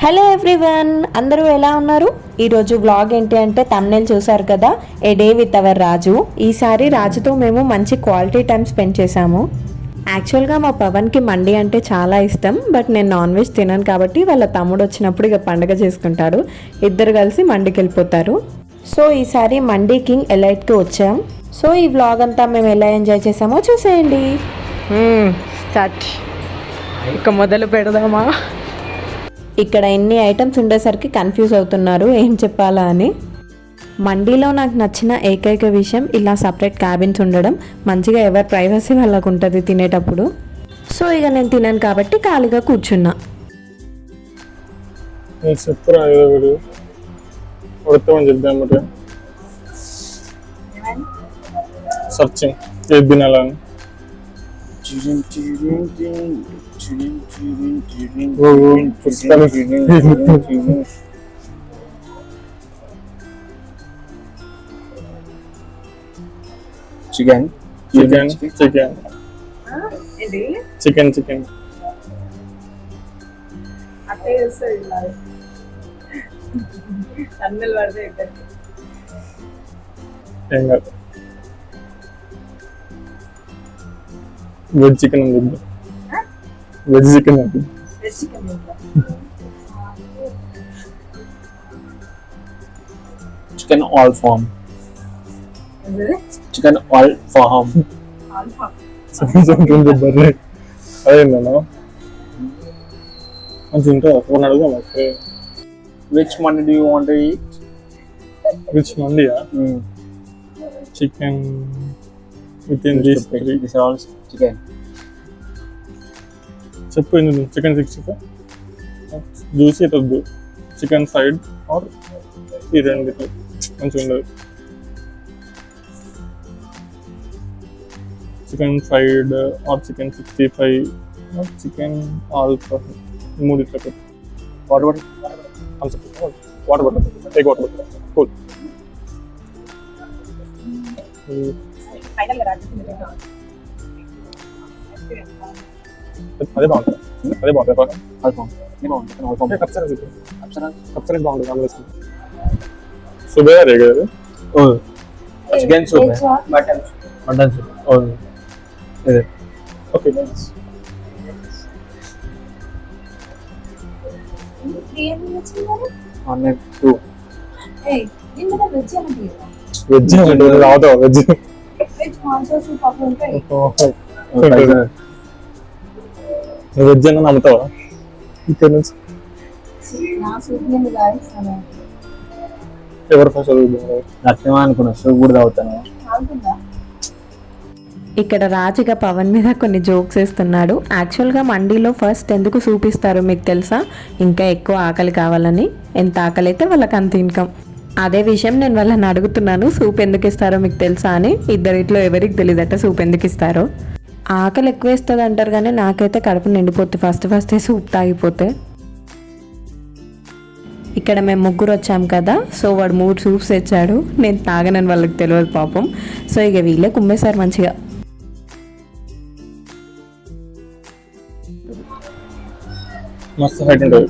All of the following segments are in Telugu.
హలో ఎవ్రీవన్, అందరూ ఎలా ఉన్నారు? ఈరోజు వ్లాగ్ ఏంటి అంటే తమ్నెల్ చూసారు కదా, ఏ డే విత్ అవర్ రాజు. ఈసారి రాజుతో మేము మంచి క్వాలిటీ టైం స్పెండ్ చేశాము. యాక్చువల్గా మా పవన్కి మండి అంటే చాలా ఇష్టం, బట్ నేను నాన్ వెజ్ తినను కాబట్టి వాళ్ళ తమ్ముడు వచ్చినప్పుడు ఇక పండగ చేసుకుంటారు, ఇద్దరు కలిసి మండికి వెళ్ళిపోతారు. సో ఈసారి మండి కింగ్ ఎలైట్కి వచ్చాం. సో ఈ వ్లాగ్ అంతా మేము ఎలా ఎంజాయ్ చేసామో చూసేయండి. స్టార్ట్. ఇక మొదలు పెడదామా? ఇక్కడ ఎన్ని ఐటమ్స్ ఉండేసరికి కన్ఫ్యూజ్ అవుతున్నారు ఏం చెప్పాలా అని. మండీలో నాకు నచ్చిన ఏకైక విషయం ఇలా సపరేట్ క్యాబిన్స్ ఉండడం. మంచిగా ఎవరి ప్రైవసీ వాళ్ళకు ఉంటుంది తినేటప్పుడు. సో ఇక నేను తినాను కాబట్టి ఖాళీగా కూర్చున్నా. Chicken veg chicken veg chicken chicken all farm chicken all farm బర్రె అదేందన్నా మంచిగా ఉంటుంది. ఒక అడుగుదాం. Which mandi do you want to eat? Rich మండియా? Chicken with in this this are all chicken. చెప్పు ఎందుకు? చికెన్ 65 జ్యూసీ వద్దు, చికెన్ సైడ్ ఆర్ ఈ రెండిట్లో మంచిగా ఉండదు. Chicken fried or chicken 65 or chicken alpha, మూడిట్లో పెట్టు. Water bottle water bottle take water bottle cool. అదే బాగుంటుంది, అదే బాగుంటుంది. ఆల్ ఫార్మ్ ఆల్ ఫార్మ్ కప్సరెస్ బాగుంటుంది. అందులో సుబే అదే కదా. Chicken soup mutton soup. ఇదే ఓకే. ఆనియన్ 2 వెజ్ రావుతావా? వెజ్ వెజ్ అన్న నమ్ముతావా? ఇక్కడ నుంచి ఎవరు ఫస్ట్ చదువుతున్నారు? నచ్చమా అనుకున్నా, సూప్ కూడా తాగుతాను. ఇక్కడ రాజుగా పవన్ మీద కొన్ని జోక్స్ వేస్తున్నాడు. యాక్చువల్గా మండీలో ఫస్ట్ ఎందుకు సూప్ ఇస్తారు మీకు తెలుసా? ఇంకా ఎక్కువ ఆకలి కావాలని. ఎంత ఆకలి అయితే వాళ్ళకి అంత ఇన్కమ్. అదే విషయం నేను వాళ్ళని అడుగుతున్నాను, సూప్ ఎందుకు ఇస్తారో మీకు తెలుసా అని. ఇద్దరిట్లో ఎవరికి తెలియదట సూప్ ఎందుకు ఇస్తారో. ఆకలి ఎక్కువ వేస్తుంది అంటారు కానీ నాకైతే కడుపు నిండిపోతుంది ఫస్ట్ సూప్ తాగిపోతే. ఇక్కడ మేము ముగ్గురు వచ్చాం కదా, సో వాడు 3 సూప్స్ తెచ్చాడు. నేను తాగనని వాళ్ళకి తెలియదు పాపం. సో ఇక వీళ్ళే కుమ్మేశారు మంచిగా. మస్తు హైట్ ఉంటుంది.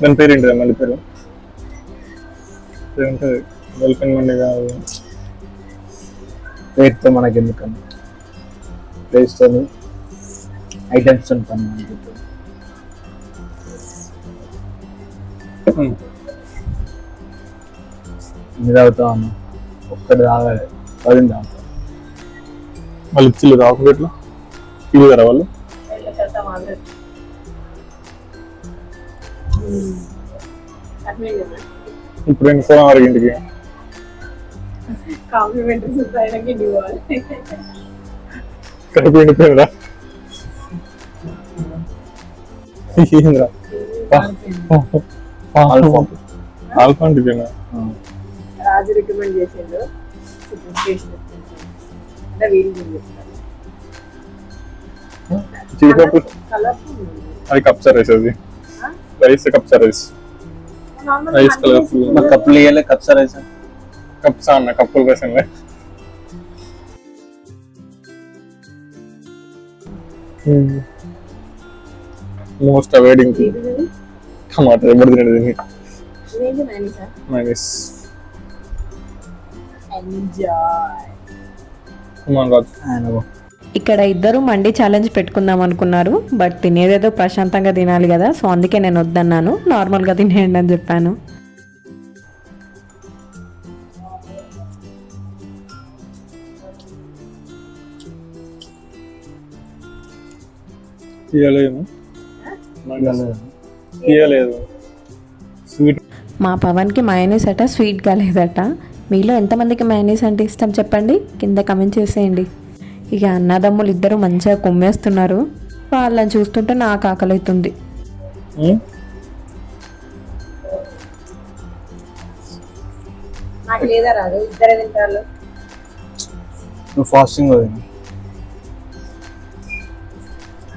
దాని పేరు ఏంటిదా? మళ్ళీ పేరు ఉంటుంది. వెల్కమ్ మండి కాదు, పేరుతో మనకి ఎందుకని, ప్లేస్తో ఐటమ్స్ పని మనకి. ఎన్ని తాగుతావు అన్న? ఒక్కటి తాగాలి, 10 తాగుతాం. వాళ్ళు ఇచ్చిల్లు రాకపోయేట్లు ఫీల్ కదా వాళ్ళు. ఇప్పుడు నేను ఫోన్ 6 గంటకి కడుపు ఎండిపోయిందిరా. ఏంద్రా ఆల్ఫా టిఫిన్? రాజు రికమెండ్ చేసిండు. అది కప్సా రైస్, అది రైస్ కప్సా రైస్. Rice colourful. కప్పులు వేయాలి, కప్సా రైస్ కప్సా అన్న కప్పుల రైస్ అన్న. మోస్ట్ అవాయిడింగ్ టమాటా ఎవరు తినడు దీన్ని ఇదేంటి మైనీసా? Minus enjoy. రాజు ఆయన ఇక్కడ ఇద్దరు మండి ఛాలెంజ్ పెట్టుకుందాం అనుకున్నారు, బట్ తినేదేదో ప్రశాంతంగా తినాలి కదా, సో అందుకే నేను వద్దన్నాను, నార్మల్గా తినేయండి అని చెప్పాను. తీయలేదు తీయలేదు స్వీట్. మా పవన్కి మయోనీస్ అట స్వీట్గా లేదట. మీలో ఎంతమందికి మయోనీస్ అంటే ఇష్టం చెప్పండి, కింద కమెంట్ చేసేయండి. ఇక అన్నదమ్ములు ఇద్దరు మంచిగా కుమ్మేస్తున్నారు, వాళ్ళని చూస్తుంటే నాకు ఆకలి అవుతుంది. నాకు లేదా రాదు, ఇద్దరే తింటారు. నువ్వు ఫాస్టింగ్ పోయింది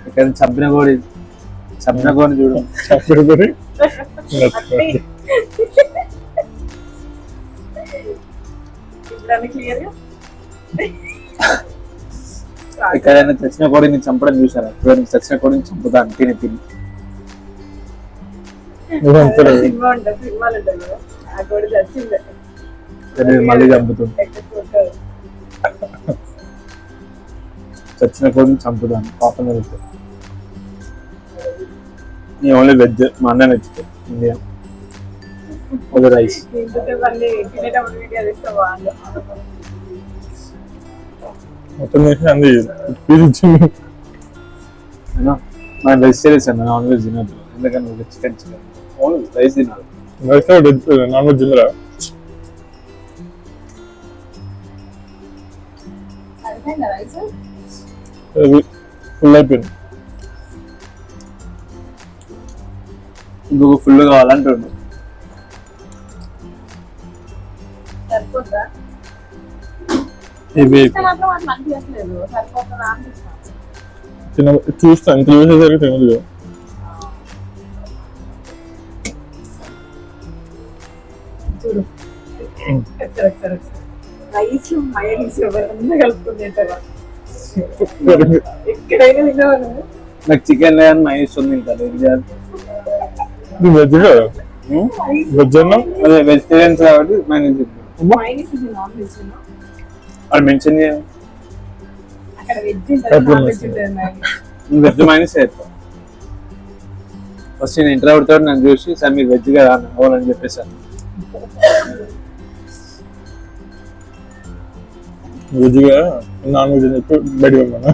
ఇక్కడ చంపిన కోడి చూడు. చప్పడి ఇప్పుడు క్లియర్గా ఎక్కడైనా చచ్చిన కోడిని చంపడం చూసారా? ఎప్పుడైనా చచ్చిన కోడిని చంపుతాను తిని సినిమా ఉంటుంది, సినిమాలు ఉంటుంది కదా, ఆ కూడా చచ్చింది మళ్ళీ చంపుతుంది. చచ్చిన కోడిని చంపుతాను పాపం వెళ్తే. నీ ఓన్లీ వెజ్, మా అన్న వెజ్ ఇండియా ఒక రైస్. మళ్ళీ తినేటప్పుడు వీడియో తీస్తే బాగుంది. మొత్తం చేసి అంది ఇచ్చింది. మన వెజిటేరియన్స్ అన్న, నాన్ వెజ్ తినద్దు, ఎందుకంటే చికెన్ ఓన్లీ రైస్ తినాలి. నాన్ వెజ్ తిందిరా అయిపోయిందా రైస్? ఫుల్ అయిపోయింది. ఇంకొక ఫుల్ కావాలంటుండు. సరిపోద్దా? ఇవి మాత్రం అట్లా అనిపించలేదు, సరిపోతుందా అనిపిస్తాను. చూస్తా ఇంత చూసేసరికి తినదు. చూడు రైస్ మయోనీస్ ఎవరన్నా కలుపుకుంటారు, ఎక్కడైనా తినవాళ్ళు. నాకు చికెన్ లేదని మైనస్ ఉంది తింటాను. ఏం చేయాలి? వెజ్ కదా, వెజ్ అన్నా అదే వెజిటేరియన్స్ కాబట్టి మైనస్ తింటాను. మైనీస్ ఇది నాన్ వెజ్, అది మెన్షన్ చేయాలి. అక్కడ వెజ్ ఉంటుంది, నాన్ వెజ్ ఉంటుంది మైనీస్. వెజ్ మైనస్ అవుతాం. ఫస్ట్ నేను ఇంటర్ అవుతాడు నన్ను చూసి సార్ మీరు వెజ్ కదా అవునని చెప్పేసాను. వెజ్గా నాన్ వెజ్ అని చెప్పి బయటకు వెళ్ళాను.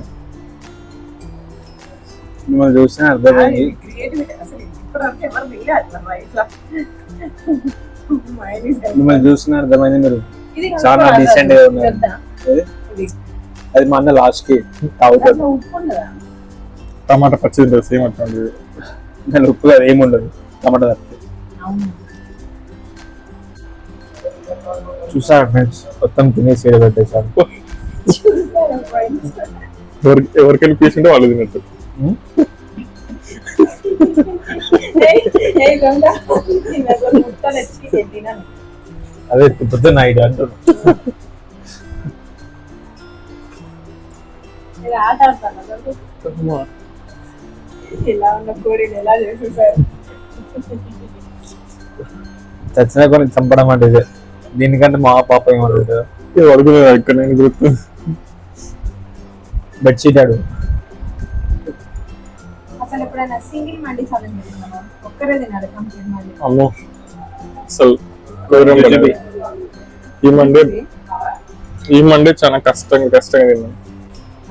మిమ్మల్ని చూస్తే అర్థమైంది. క్రియేటివిటీ అసలు ఇప్పటివరకు ఎవరు తినలే అట్లా రైస్ లో మైనీస్. మిమ్మల్ని చూసిన అర్థమైంది మీరు ఇది చాలా డీసెంట్ గా ఉన్నారు. అది మా అన్న లాస్ట్ కి తాగుతాడు. ఉప్పు ఉండదా? టమాటా పచ్చి తింటుంది సేమ్ అట్లాంటిది. దాని ఉప్పు కదా ఏముండదు, టమాటా తప్పితే. అవును. చూసారు ఫ్రెండ్స్, మొత్తం తినేసి పెట్టేశారు. ఎవరికెళ్ళి పీస్ ఉంటే వాళ్ళు తినట్టు. అదే పొద్దున్న నైట్ అంటున్నాను. ఆట ఆడతాను ఎలా ఉన్న కోడిని ఎలా చేసేసారు. చచ్చిన కొన్ని చంపడం అంటే ఇదే. దీనికంటే మా పాప ఏమంటాడు అడుగులేదు ఇక్కడ నేను గుర్తు. బెడ్షీట్ ఆడు. అసలు ఎప్పుడైనా సింగిల్ మండి ఛాలెంజ్ చేస్తున్నామా? ఒక్కరే తినాలి కంప్లీట్ మండి. అమ్మో అసలు ఘోరం పడేది. ఈ మండే చాలా కష్టంగా తిన్నాను.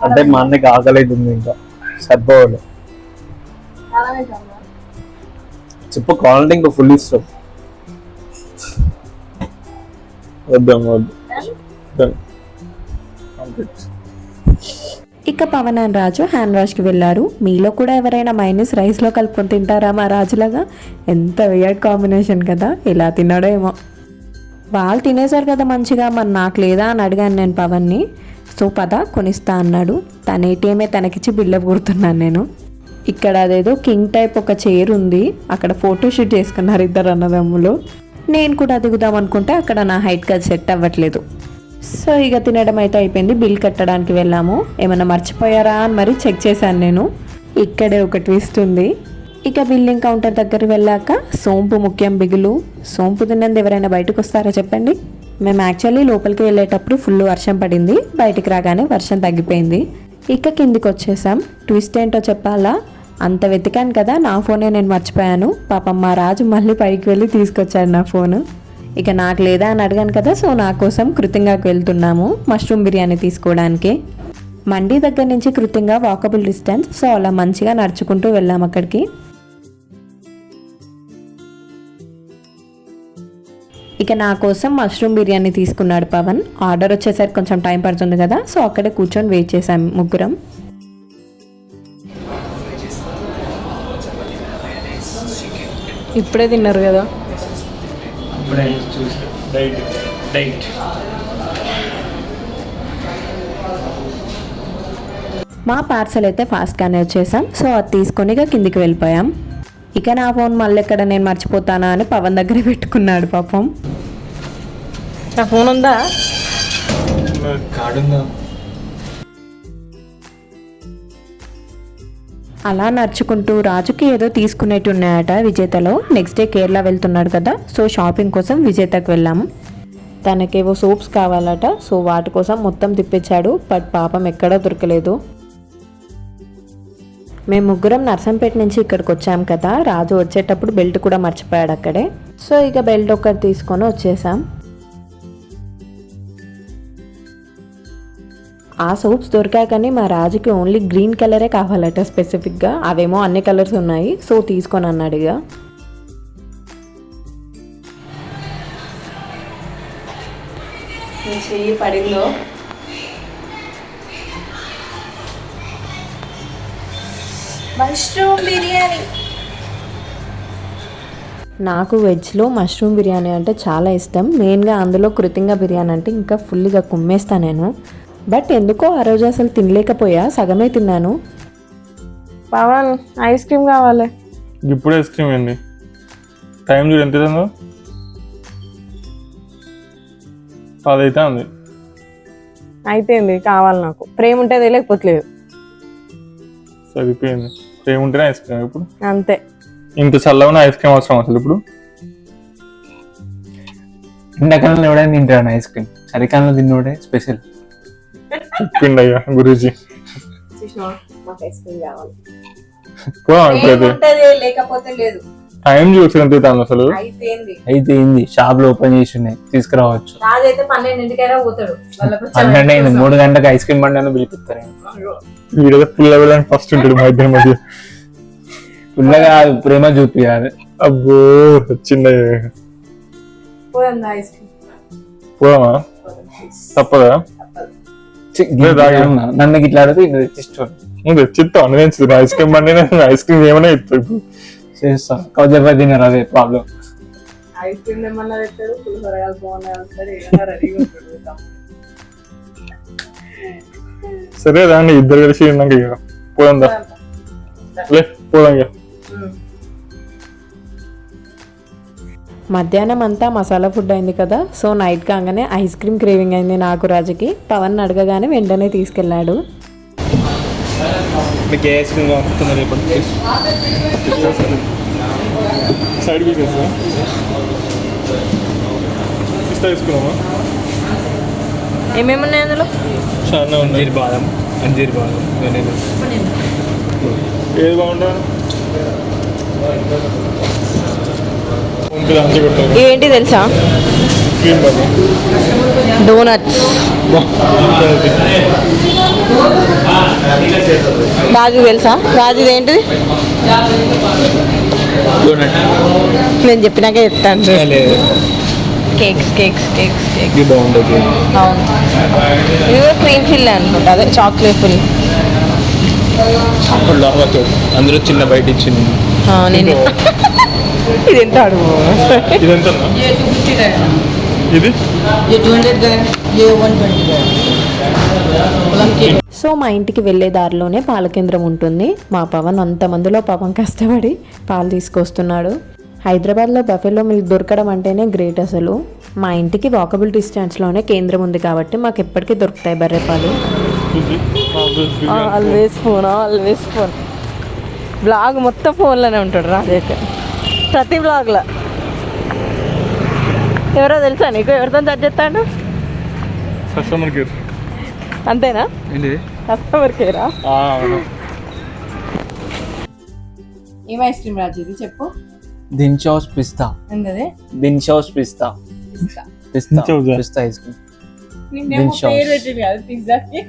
అంటే మా అన్నకి ఆకలి అవుతుంది, ఇంకా సరిపోవాలి. చాలా వేసాము. చెప్పు కావాలంటే ఇంకా ఫుల్ ఇస్తాం. వద్దాము ఇక పవన్ అండ్ రాజు హ్యాండ్ వాష్కి వెళ్ళారు. మీలో కూడా ఎవరైనా మైనస్ రైస్లో కలుపుకొని తింటారా మా రాజులాగా? ఎంత వియర్డ్ కాంబినేషన్ కదా, ఎలా తిన్నాడో ఏమో. వాళ్ళు తినేశారు కదా మంచిగా, మరి నాకు లేదా అని అడిగాను నేను పవన్ని. సో పద కొనిస్తా అన్నాడు. తన ఏటీఎమే తనకిచ్చి బిల్డప్ కొడుతున్నాను నేను. ఇక్కడ అదేదో కింగ్ టైప్ ఒక చైర్ ఉంది, అక్కడ ఫోటోషూట్ చేసుకున్నారు ఇద్దరు అన్నదమ్ములు. నేను కూడా దిగుదాం అనుకుంటే అక్కడ నా హైట్కి అది సెట్ అవ్వట్లేదు. సో ఇక తినడం అయితే అయిపోయింది, బిల్ కట్టడానికి వెళ్ళాము. ఏమైనా మర్చిపోయారా అని మరి చెక్ చేశాను నేను. ఇక్కడే ఒక ట్విస్ట్ ఉంది. ఇక బిల్లింగ్ కౌంటర్ దగ్గర వెళ్ళాక సోంపు ముఖ్యం బిగులు. సోంపు తిన్నంది ఎవరైనా బయటకు వస్తారా చెప్పండి. మేము యాక్చువల్లీ లోపలికి వెళ్ళేటప్పుడు ఫుల్ వర్షం పడింది, బయటికి రాగానే వర్షం తగ్గిపోయింది. ఇక కిందికి వచ్చేసాం. ట్విస్ట్ ఏంటో చెప్పాలా, అంత వెతికాను కదా నా ఫోనే నేను మర్చిపోయాను. పాపం మా రాజు మళ్ళీ పైకి వెళ్ళి తీసుకొచ్చాడు నా ఫోను. ఇక నాకు లేదా అని అడిగాను కదా, సో నా కోసం కృతింగాకి వెళ్తున్నాము మష్రూమ్ బిర్యానీ తీసుకోవడానికి. మండీ దగ్గర నుంచి కృతింగా వాకబుల్ డిస్టెన్స్, సో అలా మంచిగా నడుచుకుంటూ వెళ్ళాం అక్కడికి. ఇక నా కోసం మష్రూమ్ బిర్యానీ తీసుకున్నాడు పవన్. ఆర్డర్ వచ్చేసరికి కొంచెం టైం పడుతుంది కదా, సో అక్కడే కూర్చొని వెయిట్ చేసాం ముగ్గురం. ఇప్పుడే తిన్నారు కదా. మా పార్సల్ అయితే ఫాస్ట్గానే వచ్చేసాం, సో అది తీసుకొని ఇక కిందికి వెళ్ళిపోయాం. ఇక నా ఫోన్ మళ్ళీ ఎక్కడ నేను మర్చిపోతానా అని పవన్ దగ్గర పెట్టుకున్నాడు పాపం. నా ఫోన్ ఉందా? అలా నడుచుకుంటూ రాజుకి ఏదో తీసుకునేట్టు ఉన్నాయట విజేతలో. నెక్స్ట్ డే కేరళ వెళ్తున్నాడు కదా, సో షాపింగ్ కోసం విజేతకు వెళ్ళాము. తనకేవో సోప్స్ కావాలట, సో వాటి కోసం మొత్తం తిప్పించాడు. బట్ పాపం ఎక్కడా దొరకలేదు. మేము ముగ్గురం నర్సంపేట నుంచి ఇక్కడికి వచ్చాం కదా, రాజు వచ్చేటప్పుడు బెల్ట్ కూడా మర్చిపోయాడు అక్కడే. సో ఇక బెల్ట్ ఒకటి తీసుకొని వచ్చేసాం. ఆ సోప్స్ దొరికాయి కానీ మా రాజుకి ఓన్లీ గ్రీన్ కలరే కావాలట స్పెసిఫిక్గా. అవేమో అన్ని కలర్స్ ఉన్నాయి, సో తీసుకొని అన్నాడు. ఇక చెయ్యి పడిందో. మష్రూమ్ బిర్యానీ. నాకు వెజ్లో మష్రూమ్ బిర్యానీ అంటే చాలా ఇష్టం. మెయిన్గా అందులో కృతింగా బిర్యానీ అంటే ఇంకా ఫుల్గా కుమ్మేస్తా నేను. బట్ ఎందుకో ఆ రోజు అసలు తినలేకపోయా, సగమే తిన్నాను. పవన్ ఐస్ క్రీమ్ కావాలి. ఇప్పుడు ఐస్ క్రీమ్ ఏంటి? టైం చూడు ఎంత ఉందో, 10 అయితే ఉంది. అయిపోయింది, కావాలి నాకు. ప్రేమ ఉంటే లేకపోతలేదు. సరిపోయింది, ప్రేమ ఉంటేనే ఐస్ క్రీమ్ ఇప్పుడు. అంతే. ఇంత చల్లగా ఐస్ క్రీమ్ అవసరం అసలు ఇప్పుడు? ఎండాకాలంలో ఎవడైనా తింటాడు ఐస్ క్రీమ్, చలికాలంలో తిన్నోడే స్పెషల్. చెప్పిండి అయ్యా గురూజీ. లేకపోతే లేదు. టైం చూసి ఎంత అసలు అయితే ఏంది, షాప్ లో ఓపెన్ చేసి ఉన్నాయి, తీసుకురావచ్చు. రాజైతే 12ంటికైనా పోతాడు. 12 అయింది, 3 గంటలకు ఐస్ క్రీమ్ బండి అని పిలిపిస్తారు. వీడేదో పుల్ల వెళ్ళని ఫస్ట్ ఉంటాడు మా ఇద్దరి మధ్య. పుల్లగా ప్రేమ చూపియాలి. అబ్బో వచ్చిందయ్యా. ఐస్ క్రీమ్ పోదామా? తప్పదా? నన్ను ఇట్లా అడిగితే నువ్వు తెచ్చిస్తావు, నేను ఐస్ క్రీమ్ బండి ఐస్ క్రీమ్ ఏమైనా ఇస్తావు ఇప్పుడు చేస్తా. కౌజపై తిన్నారు, అదే ప్రాబ్లం. ఐస్ క్రీమ్ ఏమన్నా పెట్టాడు, పులిహోరగాలు సరే రాండి, ఇద్దరు కలిసి ఉన్నాక ఇక పోదా పోదాం. ఇక మధ్యాహ్నం అంతా మసాలా ఫుడ్ అయింది కదా, సో నైట్ కాగానే ఐస్ క్రీమ్ క్రేవింగ్ అయింది నాకు రాజుకి. పవన్ అడగగానే వెంటనే తీసుకెళ్ళాడు. సైడ్ బిజినెస్ తీసుకున్నామా? ఏమేమి ఉన్నాయి అందులో? చాలా ఉంది. బాదం, అంజీర్ బాదం, ఏది బాగుంటుంది? ఏంటి తెలుసా? డోనట్స్. రాజు తెలుసా? రాజు ఏంటిది? నేను చెప్పినాకే చెప్తాను. కేక్స్ కేక్స్ కేక్స్ కేక్స్ బాగుంటుంది. అవును, ఇది కూడా క్రీమ్ ఫిల్ అనుకుంటా, అదే చాక్లెట్ ఫిల్. అందులో చిన్న బయట ఇచ్చింది. నేను ఇది ఎంత అడుగు, ఇదెంత? ఇది సో మా ఇంటికి వెళ్ళే దారిలోనే పాల కేంద్రం ఉంటుంది. మా పవన్ అంతమందిలో పాపం కష్టపడి పాలు తీసుకొస్తున్నాడు. హైదరాబాద్లో బఫెలో మిల్క్ దొరకడం అంటేనే గ్రేట్ అసలు. మా ఇంటికి వాకబుల్ డిస్టెన్స్లోనే కేంద్రం ఉంది కాబట్టి మాకు ఎప్పటికీ దొరుకుతాయి బర్రె పాలు. Always phone, always phone. Blog మొత్తం ఫోన్లోనే ఉంటాడు రాజు అయితే, ప్రతి బ్లాగ్లో. ఎవరో తెలుసా నీకు? ఎవరితో చాట్ చేస్తాడు? Customer care. అంతేనా? కస్టమర్ కేరా? ఏం ఐస్ క్రీమ్ రాజు ఇది చెప్పు. దిన్షౌస్ పిస్తా. ఏంటది? దిన్షౌస్ పిస్తా. పిస్తా Dinshau's. పిస్తా ఐస్ క్రీమ్. నిన్నేమో పేరు పెట్టింది కదా పిజ్జాకి.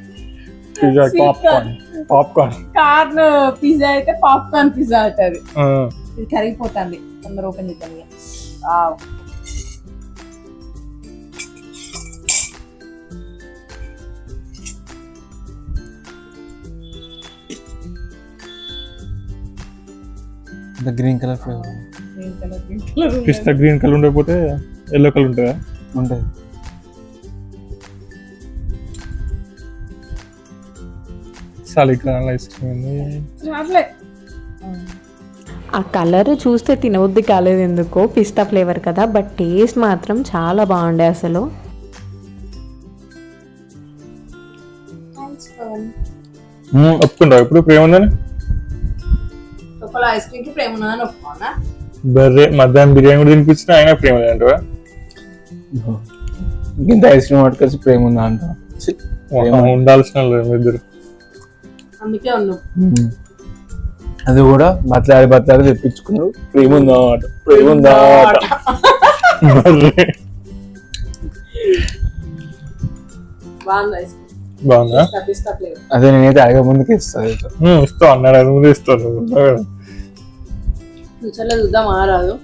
Pizza, Sweet popcorn. Corn pizza అయితే పాప్కార్న్ పిజ్జా అవుతుంది. ఇది కరిగిపోతుంది. తొందర ఓపెన్ చేద్దాం ఇక. Wow. Green colour flavour green colour పిస్తా గ్రీన్ కలర్ ఉండకపోతే ఎల్లో కలర్ ఉంటుందా? ఉంటుంది. సాలిగ్రాన్ ఐస్ క్రీమ్ ఉంది. రావట్లే. ఆ కలర్ చూస్తే తినవద్దు కాలేదు ఎందుకో, పిస్తా ఫ్లేవర్ కదా, బట్ టేస్ట్ మాత్రం చాలా బాగుండే అసలు. ఒప్పుకుంటావు ఇప్పుడు ప్రేమ ఉందని? లోపల ఐస్ క్రీమ్ కి ప్రేమ ఉన్నదని ఒప్పుకోనా? బర్రే మధ్యాహ్నం బిర్యానీ కూడా తినిపించిన ఆయన ప్రేమ లేదంటవా? ఇంత ఐస్ క్రీమ్ పట్టుకొచ్చి ప్రేమ ఉందా అంట. ఉండాల్సిన ఇద్దరు. అందుకే ఉన్నాం. అది కూడా బతలాడి తెప్పించుకున్నారు. ప్రేమ ఉందా అట, ప్రేమ ఉందా అట. బాగుంది ఐస్ బాగుందా? క్రీమ్. పిస్తా ఫ్లేవర్. అదే నేనైతే అడగ ముందుకే ఇస్తాను. ఇస్తావు అన్నాడు, అది ముందే ఇస్తాను. ఫ్యూచర్లో చూద్దాం ఆరాదు.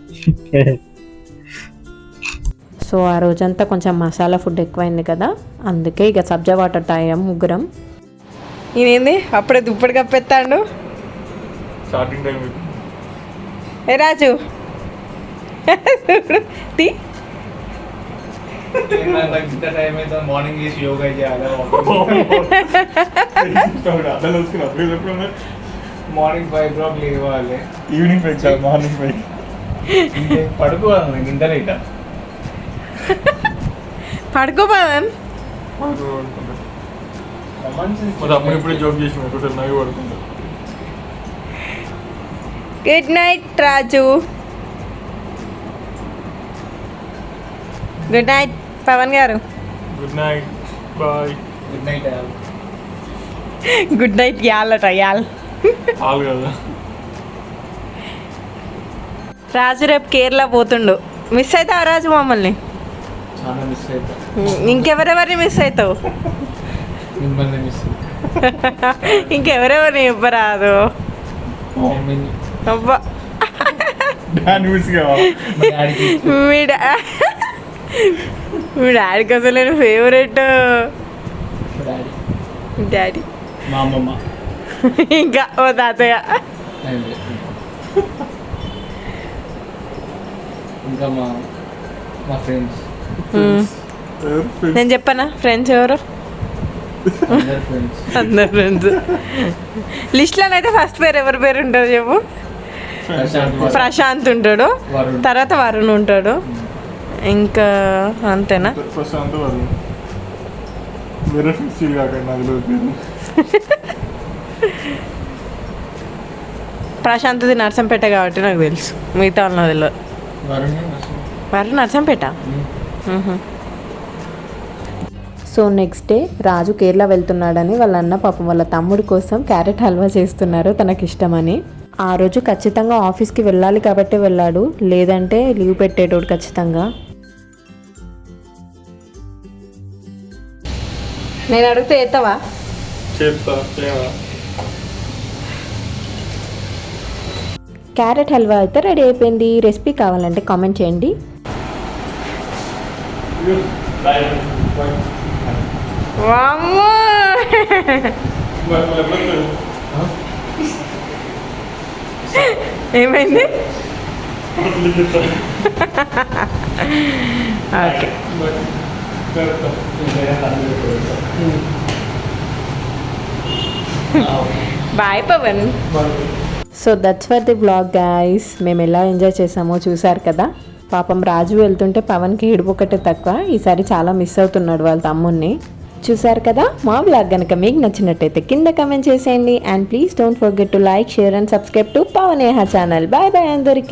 సో ఆ రోజంతా కొంచెం మసాలా ఫుడ్ ఎక్కువైంది కదా, అందుకే ఇక సబ్జా వాటర్ తాగాం ముగ్గురం. ఈయనేంది అప్పుడే దుప్పటి కప్పెత్తాడు. స్టార్టింగ్ టైం ఏ రాజు తీ. మార్నింగ్ చేసి యోగా చేయాలి. మార్నింగ్ 5 o'clock లేవాలి. ఈవినింగ్ 5 మార్నింగ్ 5 పడుకోవాలి. గింటలు ఇట పడుకోపోదాం. మరి అప్పుడు ఇప్పుడే జోక్ చేసి ఒకసారి నవ్వి పడుకుంటా. Good night Raju. Good night Pavan గారు. Good night, bye. Good night. Good night యాలట యాల్. ఆల్ కదా. రాజు రేపు కేరళ పోతుండు. మిస్ అవుతావు రాజు మమ్మల్ని? చాలా మిస్ అవుతా. ఇంకెవరెవరిని మిస్ అవుతావు? మిమ్మల్ని మిస్ ఇంకెవరెవరిని ఇవ్వరాదు. అబ్బా డాడీ మిస్ కావాలి. మీ డాడీకి అసలు నేను ఫేవరెట్. డాడీ మా అమ్మమ్మ ఇంకా ఓ తాతయ్య. ఇంకా మా ఫ్రెండ్స్. నేను చెప్పనా ఫ్రెండ్స్ ఎవరు? అందరు ఫ్రెండ్స్. లిస్ట్లోనైతే ఫస్ట్ పేరు ఎవరి పేరు ఉంటుంది చెప్పు? ప్రశాంత్ ఉంటాడు, తర్వాత వరుణ్ ఉంటాడు, ఇంకా అంతేనా? ప్రశాంత్ వరుణ్. వేరే ఫీల్ కాకండి అందులో పేరు. ప్రశాంత్ది నర్సంపేట కాబట్టి నాకు తెలుసు, మిగతా వాళ్ళ తెలియదు. Varun Narsampet. So next day Raju Kerala వెళ్తున్నాడని వాళ్ళ అన్న పాపం వాళ్ళ తమ్ముడి కోసం క్యారెట్ హల్వా చేస్తున్నారు తనకి ఇష్టమని. ఆ రోజు ఖచ్చితంగా ఆఫీస్కి వెళ్ళాలి కాబట్టి వెళ్ళాడు, లేదంటే లీవ్ పెట్టేటోడు ఖచ్చితంగా. నేను అడిగితే ఎత్తవా? క్యారెట్ హల్వా అయితే రెడీ అయిపోయింది. రెసిపీ కావాలంటే కామెంట్ చేయండి. వామ్మో! ఏమైంది? Okay bye Pavan. So that's for the blog guys. మేము ఎలా ఎంజాయ్ చేసామో చూసారు కదా. పాపం రాజు వెళ్తుంటే పవన్కి ఏడుపు ఒకటే తక్కువ. ఈసారి చాలా మిస్ అవుతున్నాడు వాళ్ళ తమ్ముడిని. చూసారు కదా, మా వ్లాగ్ కనుక మీకు నచ్చినట్టయితే కింద కమెంట్ చేసేయండి. And please don't forget to like, share and subscribe to పవనేహ ఛానల్. బాయ్ బాయ్ అందరికీ.